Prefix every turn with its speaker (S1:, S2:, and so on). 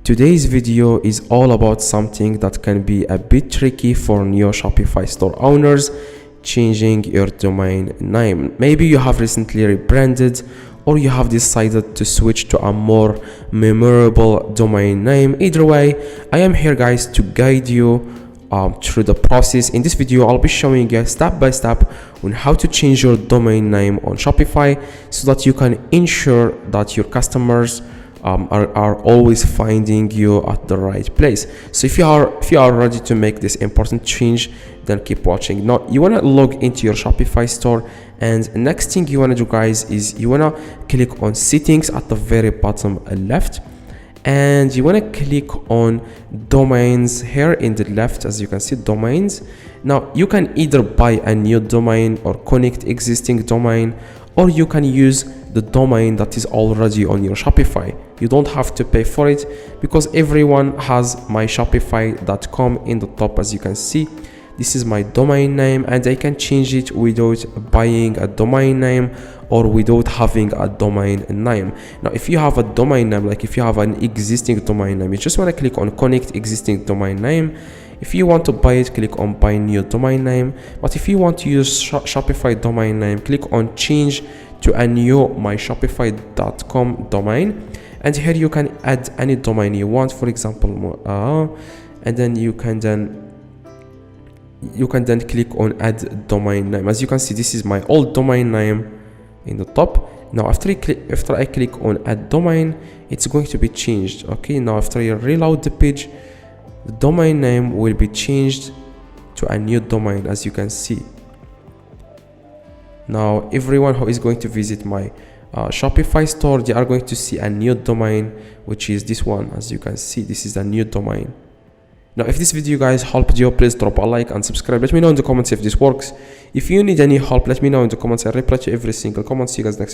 S1: Today's video is all about something that can be a bit tricky for new Shopify store owners: changing your domain name. Maybe you have recently rebranded, or you have decided to switch to a more memorable domain name. Either way, I am here, guys, to guide you through the process. In this video, I'll be showing you step by step on how to change your domain name on Shopify so that you can ensure that your customers are always finding you at the right place. So if you are ready to make this important change, then keep watching. Now you want to log into your Shopify store, and next thing you want to do, guys, is you want to click on settings at the very bottom left, and you want to click on domains here in the left. As you can see, domains. Now you can either buy a new domain or connect existing domain, or you can use the domain that is already on your Shopify. You don't have to pay for it because everyone has myshopify.com in the top. As you can see, this is my domain name, and I can change it without buying a domain name or without having a domain name. Now if you have a domain name, like if you have an existing domain name, you just want to click on connect existing domain name. If you want to buy it, click on buy new domain name. But if you want to use Shopify domain name, click on change to a new myshopify.com domain, and here you can add any domain you want, for example, and then you can then click on add domain name. As you can see, this is my old domain name in the top. Now after I click on add domain, it's going to be changed. Okay, now after you reload the page, the domain name will be changed to a new domain. As you can see, now everyone who is going to visit my Shopify store, they are going to see a new domain, which is this one. As you can see, this is a new domain. Now if this video, guys, helped you, please drop a like and subscribe. Let me know in the comments if this works. If you need any help, let me know in the comments. I reply to every single comment. See you guys next video.